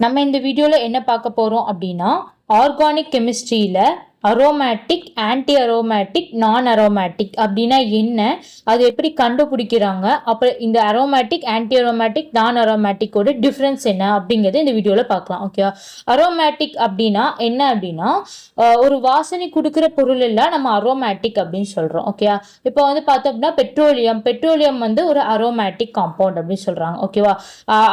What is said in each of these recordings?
நம்ம இந்த வீடியோல என்ன பார்க்க போறோம் அப்படின்னா ஆர்கானிக் கெமிஸ்ட்ரியில அரோமேட்டிக், ஆன்டி அரோமேட்டிக், நான் அரோமேட்டிக் அப்படின்னா என்ன, அது எப்படி கண்டுபிடிக்கிறாங்க, அப்புறம் இந்த அரோமேட்டிக், ஆன்டி அரோமேட்டிக், நான் அரோமேட்டிக்கோட டிஃப்ரென்ஸ் என்ன அப்படிங்கிறது இந்த வீடியோவில் பார்க்கலாம். ஓகேவா? அரோமேட்டிக் அப்படின்னா என்ன அப்படின்னா ஒரு வாசனை கொடுக்குற பொருள் எல்லாம் நம்ம அரோமேட்டிக் அப்படின்னு சொல்கிறோம். ஓகேவா? இப்போ வந்து பார்த்தோம் அப்படின்னா பெட்ரோலியம் வந்து ஒரு அரோமேட்டிக் காம்பவுண்ட் அப்படின்னு சொல்கிறாங்க. ஓகேவா?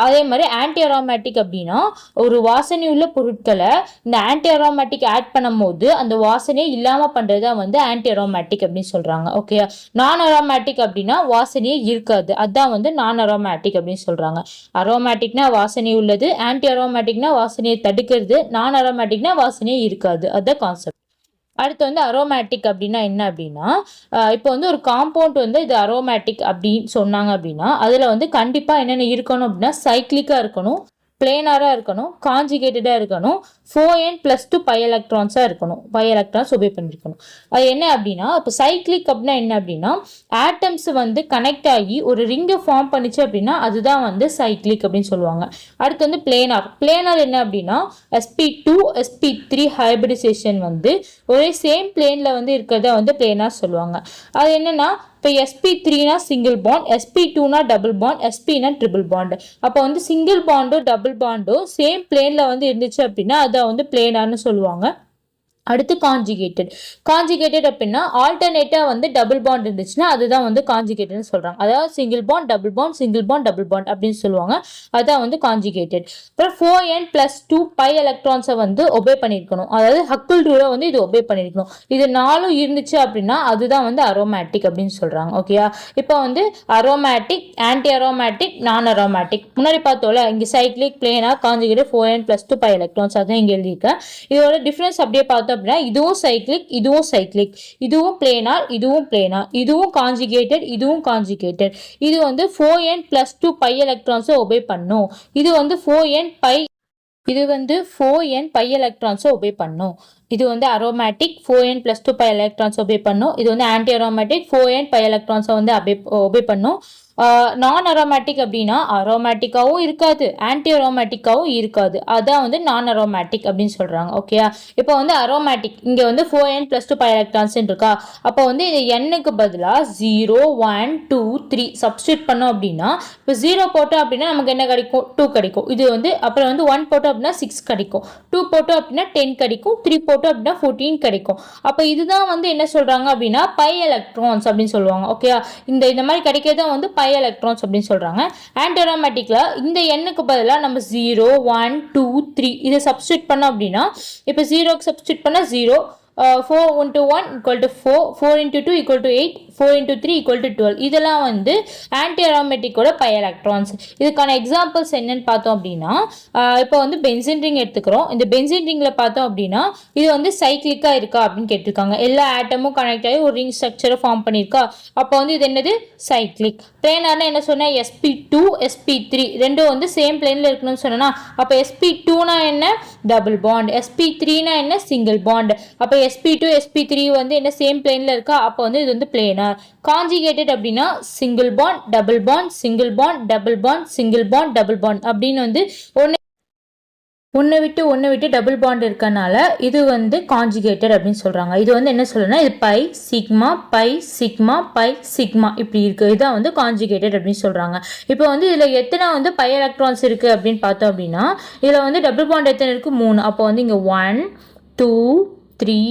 அதே மாதிரி ஆன்டி அரோமேட்டிக் அப்படின்னா ஒரு வாசனை உள்ள பொருட்களை இந்த ஆன்டி அரோமேட்டிக் ஆட் பண்ணும் போது அந்த வாசனையே இல்லாம பண்றதா வந்து ஆன்டி அரோமேட்டிக் அப்படின்னு சொல்றாங்க. ஓகே. நான் அரோமேட்டிக் அப்படின்னா வாசனையே இருக்காது, அதான் வந்து நான் அரோமேட்டிக் அப்படின்னு சொல்றாங்க. அரோமேட்டிக்னா வாசனை உள்ளது, ஆன்டி அரோமேட்டிக்னா வாசனையை தடுக்கிறது, நான் அரோமேட்டிக்னா வாசனையே இருக்காது, அதான் கான்செப்ட். அடுத்து வந்து அரோமேட்டிக் அப்படின்னா என்ன அப்படின்னா இப்போ வந்து ஒரு காம்பவுண்ட் வந்து இது அரோமேட்டிக் அப்படின்னு சொன்னாங்க அப்படின்னா அதுல வந்து கண்டிப்பா என்னென்ன இருக்கணும் அப்படின்னா சைக்ளிக்கா இருக்கணும், பிளேனரா இருக்கணும், காஞ்சுகேட்டடா இருக்கணும், 4n+2 பை எலக்ட்ரான்ஸா இருக்கணும், பை எலக்ட்ரான்ஸ் ஒபே பண்ணிருக்கணும். அது என்ன அப்படின்னா இப்போ சைக்ளிக் அப்படின்னா என்ன அப்படின்னா ஆட்டம்ஸ் வந்து கனெக்ட் ஆகி ஒரு ரிங்கை ஃபார்ம் பண்ணிச்சு அப்படின்னா அதுதான் வந்து சைக்ளிக் அப்படின்னு சொல்லுவாங்க. அடுத்து வந்து பிளேனார் என்ன அப்படின்னா sp2 sp3 ஹைபிரிடைசேஷன் வந்து ஒரே சேம் பிளேன்ல வந்து இருக்கிறதா வந்து பிளேனார் சொல்லுவாங்க. அது என்னன்னா இப்போ sp3னா சிங்கிள் பாண்ட், sp2னா டபுள் பாண்ட், sp னா ட்ரிபிள் பாண்ட். அப்போ வந்து சிங்கிள் பாண்டோ டபுள் பாண்டோ சேம் பிளேன்ல வந்து இருந்துச்சு அப்படின்னா அதை வந்து பிளேனார்னு சொல்லுவாங்க. அடுத்து காஞ்சுகேட்டட் அப்படின்னா ஆல்டர்னேட்டா வந்து டபுள் பாண்ட் இருந்துச்சுன்னா அதுதான் வந்து காஞ்சுகேட்டட்னு சொல்றாங்க. அதாவது single bond double bond, single bond double bond அப்படின்னு சொல்லுவாங்க, அதான் வந்து காஞ்சுகேட்டட். அப்புறம் 4n+2 பை எலக்ட்ரான்ஸை வந்து ஒபே பண்ணிருக்கணும், அதாவது ஹக்கிள் ரூலை வந்து இது ஒபே பண்ணிருக்கணும். இது 4 இருந்துச்சு அப்படின்னா அதுதான் வந்து அரோமேட்டிக் அப்படின்னு சொல்றாங்க. ஓகேயா? இப்போ வந்து அரோமேட்டிக், ஆன்டி அரோமேட்டிக், நான் அரோமேட்டிக் முன்னாடி பார்த்தோம்ல, இங்க cyclic, planar, conjugated, 4n+2 by electrons அதான் இங்க எழுதியிருக்கேன். இதோட டிஃபரன்ஸ் அப்படியே பார்த்தோம் அப்படின்னா இதுவும் சைக்ளிக், இதுவும் சைக்ளிக், இதுவும் பிளேனார், இதுவும் பிளேனார், இதுவும் காஞ்சுகேட்டட், இதுவும் காஞ்சுகேட்டட். இது வந்து 4n+2 பை எலக்ட்ரான்ஸை ஒபே பண்ணும், இது வந்து 4n பை எலக்ட்ரான்ஸை ஒபே பண்ணும். இது வந்து aromatic 4n+2 by electrons obey பண்ணும். இது வந்து ஆன்டி அரோமேட்டிக் 4n பை எலக்ட்ரான்ஸை வந்து ஒபே பண்ணும். நான் அரோமேட்டிக் அப்படின்னா அரோமேட்டிக்காவும் இருக்காது, ஆன்டி அரோமேட்டிக்காவும் இருக்காது, அதான் வந்து நான் அரோமேட்டிக் அப்படின்னு சொல்றாங்க. ஓகேயா? இப்போ வந்து அரோமேட்டிக் இங்க வந்து 4n+2 பை எலக்ட்ரான்ஸ் இருக்கா, அப்போ வந்து இந்த n-க்கு பதிலா 0 1 2 3 சப்ஸ்டியூட் பண்ணோம் அப்படின்னா இப்போ 0 போட்டோம் அப்படின்னா நமக்கு என்ன கிடைக்கும், 2 கிடைக்கும். இது வந்து அப்புறம் வந்து 1 போட்டோம் அப்படின்னா 6 கிடைக்கும், 2 போட்டோம் அப்படின்னா 10 கிடைக்கும், 3 போட்டோம் அப்படின்னா 14 கிடைக்கும். அப்போ இதுதான் வந்து என்ன சொல்றாங்க அப்படின்னா பை எலக்ட்ரான்ஸ் அப்படின்னு சொல்லுவாங்க. ஓகேயா? இந்த மாதிரி கிடைக்கிறதா வந்து பை எலக்ட்ரான்ஸ் அப்படின்னு சொல்றாங்க. ஆன்டி அரோமேட்டிக்ல இந்த n-க்கு பதிலா நம்ம 0 1 2 3 இதை சப்ஸ்டியூட் பண்ணோம் அப்படின்னா இப்போ 0க்கு சப்ஸ்டியூட் பண்ணா 0, 4 into 1 equal to 4, 4 into 2 equal to 8, 4 into 3 equal to 12. இதெல்லாம் வந்து ஆன்டி அரோமேட்டிக்கோட பை எலக்ட்ரான்ஸ். இதுக்கான எக்ஸாம்பிள்ஸ் என்னன்னு பார்த்தோம் அப்படின்னா இப்போ வந்து பென்சின் ரிங் எடுத்துக்கிறோம். இந்த பென்சின் ரிங்ல பார்த்தோம் அப்படின்னா இது வந்து சைக்ளிக்கா இருக்கா அப்படின்னு கேட்டிருக்காங்க. எல்லா ஆட்டமும் கனெக்ட் ஆகி ஒரு ரிங் ஸ்ட்ரக்சரை ஃபார்ம் பண்ணியிருக்கா, அப்போ வந்து இது என்னது சைக்ளிக். பிளேனார்னா என்ன சொன்னா sp2 sp3 ரெண்டும் வந்து சேம் பிளேன்ல இருக்கணும்னு சொன்னா அப்போ sp2னா என்ன டபுள் பாண்ட், sp3னா என்ன சிங்கிள் பாண்ட், அப்போ sp2 sp3 வந்து என்ன சேம் பிளேன்ல இருக்கா, அப்போ வந்து இது வந்து பிளேனார். காஞ்சுகேட்டட் அப்படின்னா single bond double bond, single bond double bond, single bond double bond அப்படின்னு வந்து ஒன்று விட்டு டபுள் பாண்ட் இருக்கனால இது வந்து காஞ்சுகேட்டட் அப்படின்னு சொல்றாங்க. இது வந்து என்ன சொல்லணும்னா இது pi sigma pi sigma pi sigma இப்படி இருக்கு, இதான் வந்து காஞ்சுகேட்டட் அப்படின்னு சொல்றாங்க. இப்போ வந்து இதுல எத்தனை வந்து பை எலக்ட்ரான்ஸ் இருக்கு அப்படின்னு பார்த்தோம் அப்படின்னா இதுல வந்து டபுள் பாண்ட் எத்தனை இருக்கு, 3. அப்போ வந்து இங்க 1 2 3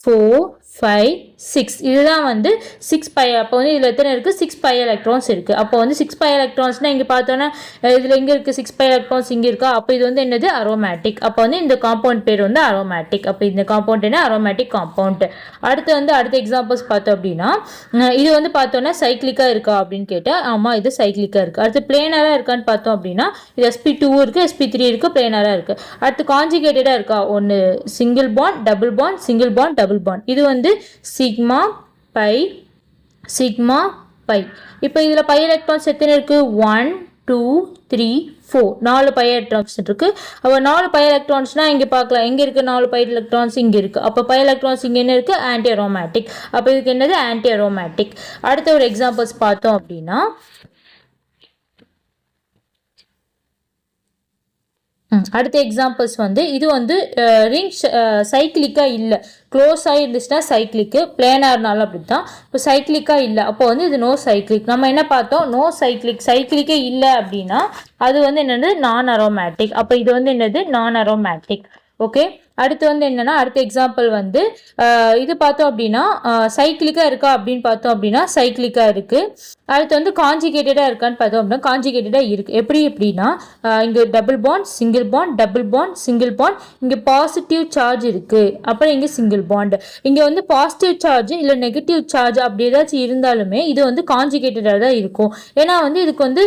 4 5 6 இதுதான் வந்து 6 பை. அப்போ வந்து இதில் எத்தனை இருக்குது, 6 பை எலக்ட்ரான்ஸ் இருக்குது. அப்போ வந்து 6 பை எலக்ட்ரான்ஸ்னால் இங்கே பார்த்தோன்னா இதில் எங்கே இருக்குது 6 பை எலக்ட்ரான்ஸ் இங்கே இருக்கா, அப்போ இது வந்து என்னது அரோமேட்டிக். அப்போ வந்து இந்த காம்பவுண்ட் பேர் வந்து அரோமேட்டிக். அப்போ இந்த காம்பவுண்ட் என்ன அரோமேட்டிக் காம்பவுண்ட். அடுத்த எக்ஸாம்பிள்ஸ் பார்த்தோம் அப்படின்னா இது வந்து பார்த்தோன்னா சைக்ளிக்காக இருக்கா அப்படின்னு கேட்டால் ஆமாம் இது சைக்ளிக்காக இருக்குது. அடுத்து பிளேனராக இருக்கான்னு பார்த்தோம் அப்படின்னா இது sp2 இருக்குது, sp3 இருக்குது, பிளேனராக இருக்குது. அடுத்து காஞ்சுகேட்டடாக இருக்கா, ஒன்று single bond double bond, single bond double bond, இது வந்து சிக்மா பை சிக்மா பை. இப்போ இதுல பை எலக்ட்ரான்ஸ் எத்தனை இருக்கு, 1 2 3 4 4 பை எலக்ட்ரான்ஸ் இருக்கு. அப்போ 4 பை எலக்ட்ரான்ஸ்னா இங்க பார்க்கலாம், எங்க இருக்கு 4 பை எலக்ட்ரான்ஸ் இங்க இருக்கு. அப்போ பை எலக்ட்ரான்ஸ் இங்க என்ன இருக்கு, ஆன்டி அரோமேட்டிக். அப்போ இதுக்கு என்னது ஆன்டி அரோமேட்டிக். அடுத்த ஒரு எக்ஸாம்பிள்ஸ் பார்த்தோம் அப்படின்னா அடுத்த எக்ஸாம்பிள்ஸ் வந்து இது வந்து ரிங் சைக்கிளிக்காக இல்லை, க்ளோஸ் ஆகிருந்துச்சுன்னா சைக்கிளிக்கு, பிளேனார்னாலும் அப்படி தான். இப்போ சைக்கிளிக்காக இல்லை, அப்போ வந்து இது நோ சைக்கிளிக். நம்ம என்ன பார்த்தோம், நோ சைக்கிளிக், சைக்கிளிக்கே இல்லை அப்படின்னா அது வந்து என்னது நான் அரோமேட்டிக். அப்போ இது வந்து என்னது நான் அரோமேட்டிக். ஓகே, அடுத்து வந்து என்னன்னா அடுத்த எக்ஸாம்பிள் வந்து இது பார்த்தோம் அப்படின்னா சைக்கிளிக்காக இருக்கா அப்படின்னு பார்த்தோம் அப்படின்னா சைக்கிளிக்காக இருக்குது. அடுத்து வந்து காஞ்சிகேட்டடாக இருக்கான்னு பார்த்தோம் அப்படின்னா காஞ்சிகேட்டடாக இருக்குது. எப்படின்னா இங்கே double bond single bond double bond single bond, இங்கே பாசிட்டிவ் சார்ஜ் இருக்குது, அப்புறம் இங்கே சிங்கிள் பாண்ட். இங்கே வந்து பாசிட்டிவ் சார்ஜ் இல்லை நெகட்டிவ் சார்ஜ் அப்படி ஏதாச்சும் இருந்தாலுமே இது வந்து காஞ்சிகேட்டடாக தான் இருக்கும். ஏன்னா வந்து இதுக்கு வந்து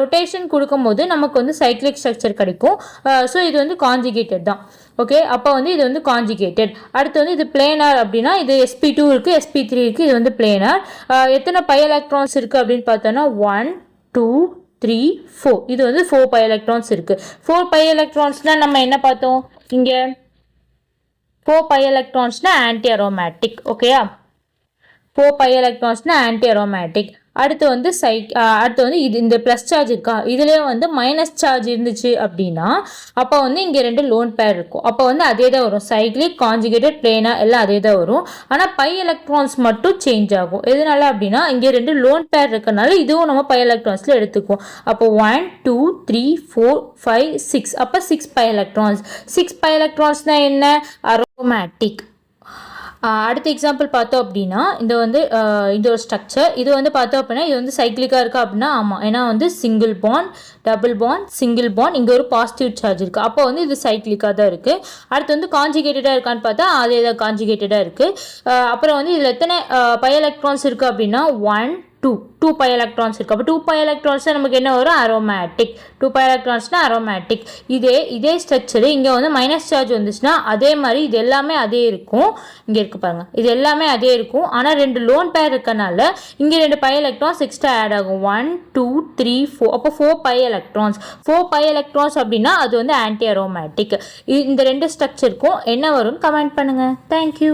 ரொட்டேஷன் கொடுக்கும் போது நமக்கு வந்து சைக்கிளிக் ஸ்ட்ரக்சர் கிடைக்கும். ஸோ இது வந்து காஞ்சிகேட்டட் தான். ஓகே, அப்போ வந்து இது வந்து காஞ்சிகேட்டட். அடுத்து வந்து இது பிளேனார் அப்படின்னா இது sp2 இருக்குது, sp3 இருக்குது, இது வந்து பிளேனார். எத்தனை பை எலக்ட்ரான்ஸ் இருக்குது அப்படின்னு பார்த்தோன்னா 1 2 3 4, இது வந்து 4 பை எலக்ட்ரான்ஸ் இருக்குது. 4 பை எலக்ட்ரான்ஸ்னால் நம்ம என்ன பார்த்தோம், இங்கே 4 பை எலக்ட்ரான்ஸ்னால் ஆன்டி அரோமேட்டிக். ஓகேயா, 4 பை எலக்ட்ரான்ஸ்னால் ஆன்டி அரோமேட்டிக். அடுத்து வந்து அடுத்து வந்து இது இந்த ப்ளஸ் சார்ஜ் இருக்கா, இதுலேயே வந்து மைனஸ் சார்ஜ் இருந்துச்சு அப்படின்னா அப்போ வந்து இங்கே 2 லோன் பேர் இருக்கும். அப்போ வந்து அதே தான் வரும், சைக்ளிக் காஞ்சுகேட்டட் பிளேனா எல்லாம் அதே தான் வரும். ஆனால் பை எலக்ட்ரான்ஸ் மட்டும் சேஞ்ச் ஆகும். எதனால அப்படின்னா இங்கே 2 லோன் பேர் இருக்கனால இதுவும் நம்ம பை எலக்ட்ரான்ஸில் எடுத்துக்குவோம். அப்போ 1 2 3 4 5 6, அப்போ 6 பை எலக்ட்ரான்ஸ். 6 பை எலக்ட்ரான்ஸ்னால் என்ன, அரோமேட்டிக். அடுத்த எக்ஸாம்பிள் பார்த்தோம் அப்படின்னா இந்த வந்து இது ஒரு ஸ்ட்ரக்சர். இது வந்து பார்த்தோம் அப்படின்னா இது வந்து சைக்கிளிக்காக இருக்கா அப்படின்னா ஆமாம், ஏன்னா வந்து single bond double bond single bond, இங்கே ஒரு பாசிட்டிவ் சார்ஜ் இருக்குது, அப்போ வந்து இது சைக்கிளிக்காக தான் இருக்குது. அடுத்து வந்து காஞ்சிகேட்டடாக இருக்கான்னு பார்த்தா அதே தான் காஞ்சிகேட்டடாக இருக்குது. அப்புறம் வந்து இதில் எத்தனை பை எலக்ட்ரான்ஸ் இருக்குது அப்படின்னா 1 2 பை எலக்ட்ரான்ஸ் இருக்குது. அப்போ 2 பை எலக்ட்ரான்ஸ்னால் நமக்கு என்ன வரும், அரோமேட்டிக். 2 பை எலக்ட்ரான்ஸ்னால் அரோமேட்டிக். இதே ஸ்ட்ரக்சரு இங்கே வந்து மைனஸ் சார்ஜ் வந்துச்சுன்னா அதே மாதிரி இது எல்லாமே அதே இருக்கும். இங்கே இருக்குது பாருங்கள், இது எல்லாமே அதே இருக்கும். ஆனால் 2 லோன் பேர் இருக்கனால இங்கே 2 பை எலக்ட்ரான்ஸ் எக்ஸ்ட்ரா ஆட் ஆகும். 1 2 3 4, அப்போ 4 பை எலக்ட்ரான்ஸ். 4 பை எலக்ட்ரான்ஸ் அப்படின்னா அது வந்து ஆன்டி அரோமேட்டிக். இந்த 2 ஸ்ட்ரக்சருக்கும் என்ன வரும்னு கமெண்ட் பண்ணுங்கள். தேங்க்யூ.